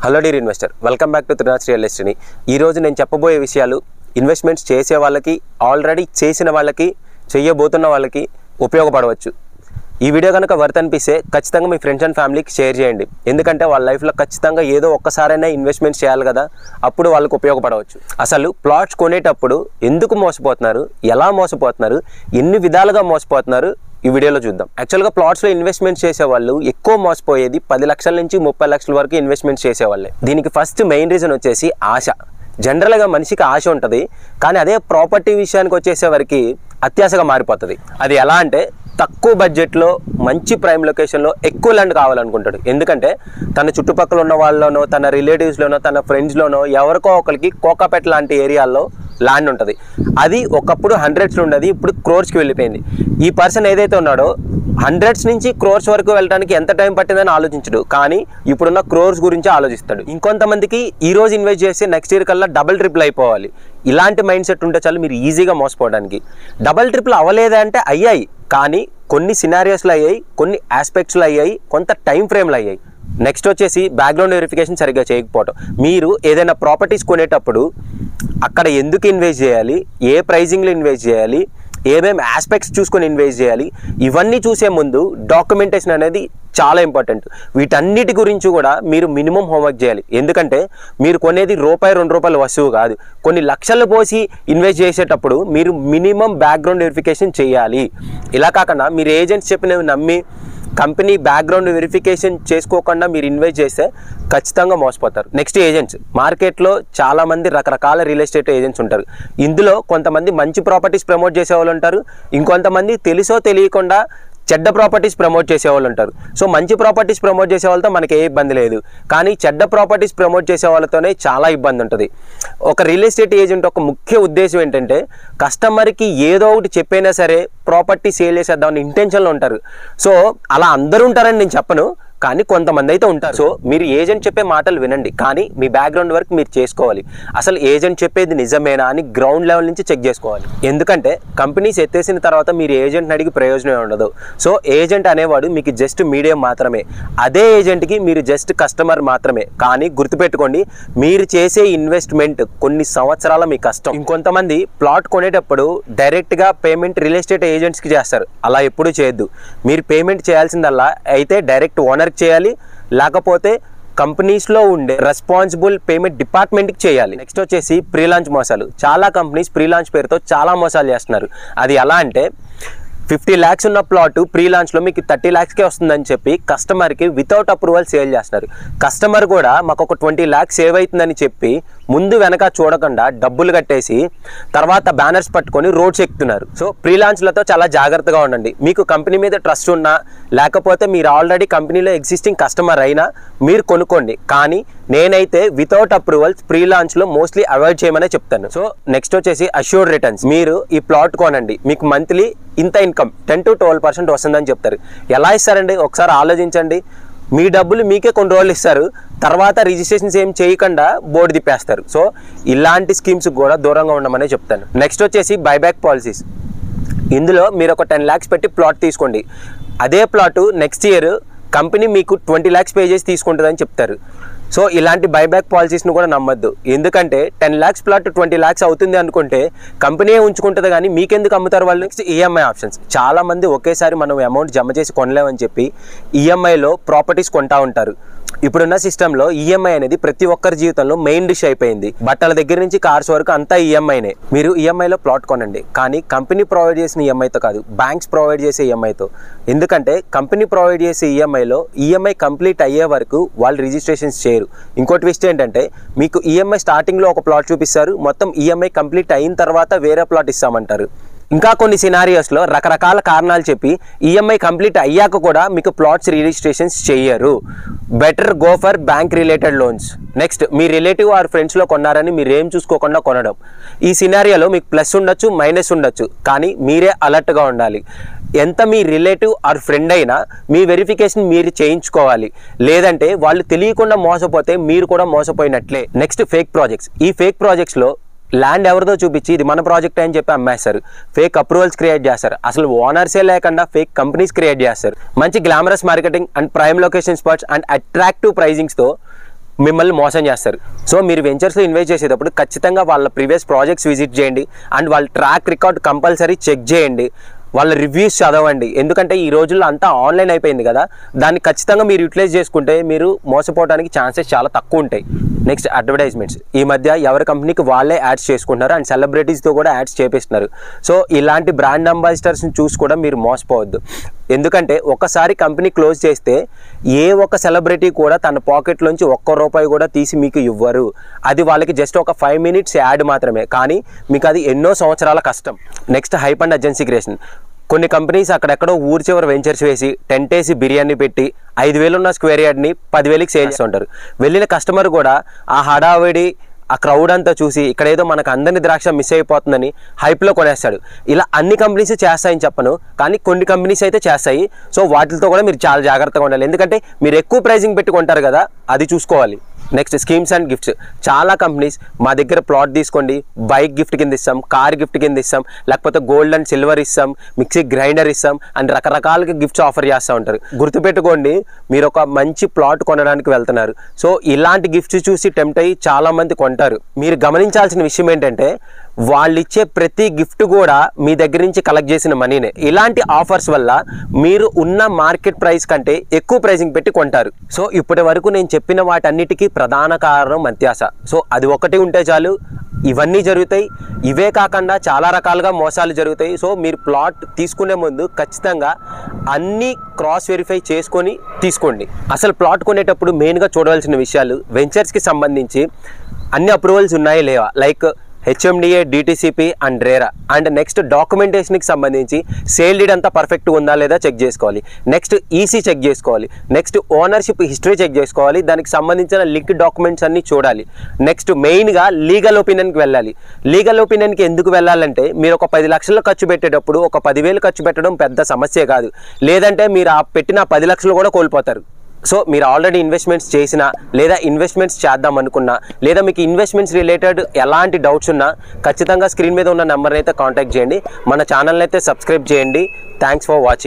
Hello dear investor, welcome back to Trinath real ఎస్టేట్ని. ఈరోజు నేను చెప్పబోయే విషయాలు ఇన్వెస్ట్మెంట్స్ చేసే వాళ్ళకి, ఆల్రెడీ చేసిన వాళ్ళకి, చేయబోతున్న వాళ్ళకి ఉపయోగపడవచ్చు. ఈ వీడియో కనుక వర్త్ అనిపిస్తే ఖచ్చితంగా మీ ఫ్రెండ్స్ అండ్ ఫ్యామిలీకి షేర్ చేయండి. ఎందుకంటే వాళ్ళ లైఫ్లో ఖచ్చితంగా ఏదో ఒక్కసారైనా ఇన్వెస్ట్మెంట్స్ చేయాలి కదా, అప్పుడు వాళ్ళకు ఉపయోగపడవచ్చు. అసలు ప్లాట్స్ కొనేటప్పుడు ఎందుకు మోసపోతున్నారు, ఎలా మోసపోతున్నారు, ఎన్ని విధాలుగా మోసపోతున్నారు ఈ వీడియోలో చూద్దాం. యాక్చువల్గా ప్లాట్స్లో ఇన్వెస్ట్మెంట్ చేసేవాళ్ళు ఎక్కువ మోసపోయేది 10 లక్షల నుంచి 30 లక్షల వరకు ఇన్వెస్ట్మెంట్ చేసేవాళ్ళే. దీనికి ఫస్ట్ మెయిన్ రీజన్ వచ్చేసి ఆశ. జనరల్గా మనిషికి ఆశ ఉంటుంది, కానీ అదే ప్రాపర్టీ విషయానికి వచ్చేసేవరకు అత్యాశగా మారిపోతుంది. అది ఎలా అంటే, తక్కువ బడ్జెట్లో మంచి ప్రైమ్ లొకేషన్లో ఎక్కువ ల్యాండ్ కావాలనుకుంటాడు. ఎందుకంటే తన చుట్టుపక్కల ఉన్న వాళ్ళలోనో, తన రిలేటివ్స్లోనో, తన ఫ్రెండ్స్లోనో ఎవరికో ఒకరికి కోకాపేట లాంటి ఏరియాల్లో ల్యాండ్ ఉంటుంది. అది ఒకప్పుడు 100s ఉండేది, ఇప్పుడు క్రోర్స్కి వెళ్ళిపోయింది. ఈ పర్సన్ ఏదైతే ఉన్నాడో 100s నుంచి క్రోర్స్ వరకు వెళ్ళడానికి ఎంత టైం పట్టిందని ఆలోచించడు, కానీ ఇప్పుడున్న క్రోర్స్ గురించి ఆలోచిస్తాడు. ఇంకొంతమందికి ఈ రోజు ఇన్వెస్ట్ చేస్తే నెక్స్ట్ ఇయర్ కల్లా డబుల్ ట్రిపుల్ అయిపోవాలి. ఇలాంటి మైండ్ సెట్ ఉంటే చాలు మీరు ఈజీగా మోసపోవడానికి. డబుల్ ట్రిపుల్ అవ్వలేదా అంటే అయ్యాయి, కానీ కొన్ని సినారియోస్లో అయ్యాయి, కొన్ని ఆస్పెక్ట్స్లో అయ్యాయి, కొంత టైం ఫ్రేమ్లో అయ్యాయి. నెక్స్ట్ వచ్చేసి బ్యాక్గ్రౌండ్ వెరిఫికేషన్ సరిగ్గా చేయకపోవటం. మీరు ఏదైనా ప్రాపర్టీస్ కొనేటప్పుడు అక్కడ ఎందుకు ఇన్వెస్ట్ చేయాలి, ఏ ప్రైజింగ్లో ఇన్వెస్ట్ చేయాలి, ఏమేమి ఆస్పెక్ట్స్ చూసుకొని ఇన్వెస్ట్ చేయాలి, ఇవన్నీ చూసే ముందు డాక్యుమెంటేషన్ అనేది చాలా ఇంపార్టెంట్. వీటన్నిటి గురించి కూడా మీరు మినిమం హోంవర్క్ చేయాలి. ఎందుకంటే మీరు కొనేది ₹2 వస్తువు కాదు, కొన్ని లక్షలు పోసి ఇన్వెస్ట్ చేసేటప్పుడు మీరు మినిమం బ్యాక్గ్రౌండ్ వెరిఫికేషన్ చేయాలి. ఇలా కాకుండా మీరు ఏజెంట్స్ చెప్పినవి నమ్మి కంపెనీ బ్యాక్గ్రౌండ్ వెరిఫికేషన్ చేసుకోకుండా మీరు ఇన్వెస్ట్ చేస్తే ఖచ్చితంగా మోసపోతారు. Next agents. మార్కెట్లో చాలామంది రకరకాల రియల్ ఎస్టేట్ ఏజెంట్స్ ఉంటారు. ఇందులో కొంతమంది మంచి ప్రాపర్టీస్ ప్రమోట్ చేసే వాళ్ళు ఉంటారు, ఇంకొంతమంది తెలుసో తెలియకుండా చెడ్డ ప్రాపర్టీస్ ప్రమోట్ చేసేవాళ్ళు ఉంటారు. సో మంచి ప్రాపర్టీస్ ప్రమోట్ చేసే వాళ్ళతో మనకి ఏ ఇబ్బంది లేదు, కానీ చెడ్డ ప్రాపర్టీస్ ప్రమోట్ చేసే వాళ్ళతోనే చాలా ఇబ్బంది ఉంటుంది. ఒక రియల్ ఎస్టేట్ ఏజెంట్ ఒక ముఖ్య ఉద్దేశం ఏంటంటే, కస్టమర్కి ఏదో ఒకటి చెప్పైనా సరే ప్రాపర్టీ సేల్ చేసేద్దామని ఇంటెన్షన్లో ఉంటారు. సో అలా అందరూ ఉంటారని నేను చెప్పను, కానీ కొంతమంది అయితే ఉంటారు. సో మీరు ఏజెంట్ చెప్పే మాటలు వినండి, కానీ మీ బ్యాక్గ్రౌండ్ వర్క్ మీరు చేసుకోవాలి. అసలు ఏజెంట్ చెప్పేది నిజమేనా అని గ్రౌండ్ లెవెల్ నుంచి చెక్ చేసుకోవాలి. ఎందుకంటే కంపెనీస్ ఎత్తేసిన తర్వాత మీరు ఏజెంట్ని అడిగి ప్రయోజనం ఉండదు. సో ఏజెంట్ అనేవాడు మీకు జస్ట్ మీడియం మాత్రమే, అదే ఏజెంట్కి మీరు జస్ట్ కస్టమర్ మాత్రమే. కానీ గుర్తుపెట్టుకోండి, మీరు చేసే ఇన్వెస్ట్మెంట్ కొన్ని సంవత్సరాల మీ కష్టం. ఇంకొంతమంది ప్లాట్ కొనేటప్పుడు డైరెక్ట్గా పేమెంట్ రియల్ ఎస్టేట్ ఏజెంట్స్కి చేస్తారు. అలా ఎప్పుడూ చేయొద్దు. మీరు పేమెంట్ చేయాల్సిందల్లా అయితే డైరెక్ట్ ఓనర్ చేయాలి, లేకపోతే కంపెనీస్లో ఉండే రెస్పాన్సిబుల్ పేమెంట్ డిపార్ట్మెంట్కి చేయాలి. నెక్స్ట్ వచ్చేసి ప్రీ లాంచ్ మోసాలు. చాలా కంపెనీస్ ప్రీ లాంచ్ పేరుతో చాలా మోసాలు చేస్తున్నారు. అది ఎలా అంటే, 50 lakhs ఉన్న ప్లాట్ ప్రీ లాంచ్లో మీకు 30 lakhsకే వస్తుందని చెప్పి కస్టమర్కి వితౌట్ అప్రూవల్ సేల్ చేస్తున్నారు. కస్టమర్ కూడా మాకు ఒక 20 lakhs సేవ్ అవుతుందని చెప్పి ముందు వెనక చూడకుండా డబ్బులు కట్టేసి తర్వాత బ్యానర్స్ పట్టుకొని రోడ్స్ ఎక్కుతున్నారు. సో ప్రీ లాంచ్లతో చాలా జాగ్రత్తగా ఉండండి. మీకు కంపెనీ మీద ట్రస్ట్ ఉన్నా, లేకపోతే మీరు ఆల్రెడీ కంపెనీలో ఎగ్జిస్టింగ్ కస్టమర్ అయినా మీరు కొనుక్కోండి, కానీ నేనైతే వితౌట్ అప్రూవల్స్ ప్రీ లాంచ్లో మోస్ట్లీ అవాయిడ్ చేయమనే చెప్తాను. సో నెక్స్ట్ వచ్చేసి అష్యూర్డ్ రిటర్న్స్. మీరు ఈ ప్లాట్ కొనండి, మీకు మంత్లీ ఇంత ఇన్కమ్ 10 to 12% వస్తుందని చెప్తారు. ఎలా ఇస్తారండి? ఒకసారి ఆలోచించండి. మీ డబ్బులు మీకే కొన్ని రోజులు ఇస్తారు, తర్వాత రిజిస్ట్రేషన్స్ ఏం చేయకుండా బోర్డు తిప్పేస్తారు. సో ఇలాంటి స్కీమ్స్ కూడా దూరంగా ఉండమనే చెప్తాను. నెక్స్ట్ వచ్చేసి బైబ్యాక్ పాలసీస్. ఇందులో మీరు ఒక 10 lakhs పెట్టి ప్లాట్ తీసుకోండి, అదే ప్లాట్ నెక్స్ట్ ఇయర్ కంపెనీ మీకు 20 lakhs పే చేసి తీసుకుంటుందని చెప్తారు. సో ఇలాంటి బైబ్యాక్ పాలసీస్ను కూడా నమ్మద్దు. ఎందుకంటే 10 lakhs ప్లాట్ 20 lakhs అవుతుంది అనుకుంటే కంపెనీయే ఉంచుకుంటుంది, కానీ మీకెందుకు అమ్ముతారు వాళ్ళు? Next EMI options. చాలామంది ఒకేసారి మనం అమౌంట్ జమ చేసి కొనలేమని చెప్పి ఈఎంఐలో ప్రాపర్టీస్ కొంటా ఉంటారు. ఇప్పుడున్న సిస్టంలో ఈఎంఐ అనేది ప్రతి ఒక్కరి జీవితంలో మెయిన్ డిష్ అయిపోయింది. బట్టల దగ్గర నుంచి కార్స్ వరకు అంతా ఈఎంఐనే. మీరు ఈఎంఐలో ప్లాట్ కొనండి, కానీ కంపెనీ ప్రొవైడ్ చేసిన ఈఎంఐతో కాదు, బ్యాంక్స్ ప్రొవైడ్ చేసే ఈఎంఐతో. ఎందుకంటే కంపెనీ ప్రొవైడ్ చేసే ఈఎంఐలో ఈఎంఐ కంప్లీట్ అయ్యే వరకు వాళ్ళు రిజిస్ట్రేషన్స్ చేయరు. ఇంకో ట్విస్ట్ ఏంటంటే, మీకు ఈఎంఐ స్టార్టింగ్లో ఒక ప్లాట్ చూపిస్తారు, మొత్తం ఈఎంఐ కంప్లీట్ అయిన తర్వాత వేరే ప్లాట్ ఇస్తామంటారు. ఇంకా కొన్ని సినారియోస్లో రకరకాల కారణాలు చెప్పి ఈఎంఐ కంప్లీట్ అయ్యాక కూడా మీకు ప్లాట్స్ రిజిస్ట్రేషన్స్ చేయరు. Better go for bank related loans. Next, మీ రిలేటివ్ ఆర్ ఫ్రెండ్స్లో కొన్నారని మీరు ఏం చూసుకోకుండా కొనడం. ఈ సినారియోలో మీకు ప్లస్ ఉండొచ్చు, మైనస్ ఉండొచ్చు, కానీ మీరే అలర్ట్గా ఉండాలి. ఎంత మీ రిలేటివ్ ఆర్ ఫ్రెండ్ అయినా మీ వెరిఫికేషన్ మీరు చేయించుకోవాలి, లేదంటే వాళ్ళు తెలియకుండా మోసపోతే మీరు కూడా మోసపోయినట్లే. Next, fake projects. ఈ ఫేక్ ప్రాజెక్ట్స్లో ల్యాండ్ ఎవరిదో చూపించి ఇది మన ప్రాజెక్ట్ అని చెప్పి అమ్మేస్తారు, ఫేక్ అప్రూవల్స్ క్రియేట్ చేస్తారు, అసలు ఓనర్సే లేకుండా ఫేక్ కంపెనీస్ క్రియేట్ చేస్తారు. మంచి glamorous marketing and prime location spots and attractive ప్రైజింగ్స్తో మిమ్మల్ని మోసం చేస్తారు. సో మీరు వెంచర్స్లో ఇన్వెస్ట్ చేసేటప్పుడు ఖచ్చితంగా వాళ్ళ ప్రీవియస్ ప్రాజెక్ట్స్ విజిట్ చేయండి అండ్ వాళ్ళ ట్రాక్ రికార్డ్ కంపల్సరీ చెక్ చేయండి, వాళ్ళ రివ్యూస్ చదవండి. ఎందుకంటే ఈ రోజుల్లో అంతా ఆన్లైన్ అయిపోయింది కదా, దాన్ని ఖచ్చితంగా మీరు యూటిలైజ్ చేసుకుంటే మీరు మోసపోవడానికి ఛాన్సెస్ చాలా తక్కువ ఉంటాయి. Next advertisements. ఈ మధ్య ఎవరి కంపెనీకి వాళ్ళే యాడ్స్ చేసుకుంటున్నారు అండ్ సెలబ్రిటీస్తో కూడా యాడ్స్ చేపిస్తున్నారు. సో ఇలాంటి బ్రాండ్ అంబాసిడర్స్ని చూసి కూడా మీరు మోసపోవద్దు. ఎందుకంటే ఒకసారి కంపెనీ క్లోజ్ చేస్తే ఏ ఒక్క సెలబ్రిటీ కూడా తన పాకెట్లోంచి ₹1 కూడా తీసి మీకు ఇవ్వరు. అది వాళ్ళకి జస్ట్ ఒక 5 minutes యాడ్ మాత్రమే, కానీ మీకు అది ఎన్నో సంవత్సరాల కష్టం. Next hype and urgency creation. కొన్ని కంపెనీస్ అక్కడెక్కడో ఊరి చివరి వెంచర్స్ వేసి టెంట్ వేసి బిర్యానీ పెట్టి 5,000 ఉన్న స్క్వేర్ యార్డ్ని 10,000కి సేల్ చేస్తుంటారు. వెళ్ళిన కస్టమర్ కూడా ఆ హడావిడి ఆ క్రౌడ్ అంతా చూసి ఇక్కడ ఏదో మనకు అందరిని ద్రాక్ష మిస్ అయిపోతుందని హైప్లో కొనేస్తాడు. ఇలా అన్ని కంపెనీస్ చేస్తాయని చెప్పను, కానీ కొన్ని కంపెనీస్ అయితే చేస్తాయి. సో వాటితో కూడా మీరు చాలా జాగ్రత్తగా ఉండాలి, ఎందుకంటే మీరు ఎక్కువ ప్రైజింగ్ పెట్టి కొంటారు కదా, అది చూసుకోవాలి. Next schemes and gifts. చాలా కంపెనీస్ మా దగ్గర ప్లాట్ తీసుకోండి, బైక్ గిఫ్ట్ కింద ఇస్తాం, కార్ గిఫ్ట్ కింద ఇస్తాం, లేకపోతే గోల్డ్ అండ్ సిల్వర్ ఇస్తాం, మిక్సీ గ్రైండర్ ఇస్తాం అండ్ రకరకాలుగా గిఫ్ట్స్ ఆఫర్ చేస్తూ ఉంటారు. గుర్తుపెట్టుకోండి, మీరు ఒక మంచి ప్లాట్ కొనడానికి వెళ్తున్నారు. సో ఇలాంటి గిఫ్ట్స్ చూసి టెంప్ట్ అయ్యి చాలామంది కొంటారు. మీరు గమనించాల్సిన విషయం ఏంటంటే వాళ్ళు ఇచ్చే ప్రతి గిఫ్ట్ కూడా మీ దగ్గర నుంచి కలెక్ట్ చేసిన మనీనే. ఇలాంటి ఆఫర్స్ వల్ల మీరు ఉన్న మార్కెట్ ప్రైస్ కంటే ఎక్కువ ప్రైసింగ్ పెట్టి కొంటారు. సో ఇప్పటి వరకు నేను చెప్పిన వాటన్నిటికీ ప్రధాన కారణం అత్యాశ. సో అది ఒకటి ఉంటే చాలు, ఇవన్నీ జరుగుతాయి. ఇవే కాకుండా చాలా రకాలుగా మోసాలు జరుగుతాయి. సో మీరు ప్లాట్ తీసుకునే ముందు ఖచ్చితంగా అన్నీ క్రాస్ వెరిఫై చేసుకొని తీసుకోండి. అసలు ప్లాట్ కొనేటప్పుడు మెయిన్గా చూడవలసిన విషయాలు, వెంచర్స్కి సంబంధించి అన్ని అప్రూవల్స్ ఉన్నాయా లేవా, like HMDA, DTCP and RERA. And next డాక్యుమెంటేషన్కి సంబంధించి సేల్ డీడ్ అంతా పర్ఫెక్ట్గా ఉందా లేదా చెక్ చేసుకోవాలి. నెక్స్ట్ EC చెక్ చేసుకోవాలి. నెక్స్ట్ ఓనర్షిప్ హిస్టరీ చెక్ చేసుకోవాలి, దానికి సంబంధించిన లింక్ డాక్యుమెంట్స్ అన్నీ చూడాలి. నెక్స్ట్ మెయిన్గా లీగల్ ఒపీనియన్కి వెళ్ళాలి. లీగల్ ఒపీనియన్కి ఎందుకు వెళ్ళాలంటే మీరు ఒక 10 లక్షలు ఖర్చు పెట్టేటప్పుడు ఒక 10,000 ఖర్చు పెట్టడం పెద్ద సమస్య కాదు, లేదంటే మీరు ఆ పెట్టిన 10 లక్షలు కూడా కోల్పోతారు. సో మీరు ఆల్రెడీ ఇన్వెస్ట్మెంట్స్ చేసినా లేదా ఇన్వెస్ట్మెంట్స్ చేద్దాం అనుకున్నా లేదా మీకు ఇన్వెస్ట్మెంట్స్ రిలేటెడ్ ఎలాంటి డౌట్స్ ఉన్నా ఖచ్చితంగా స్క్రీన్ మీద ఉన్న నెంబర్ని అయితే కాంటాక్ట్ చేయండి. మన ఛానల్ని అయితే సబ్స్క్రైబ్ చేయండి. Thanks for watching.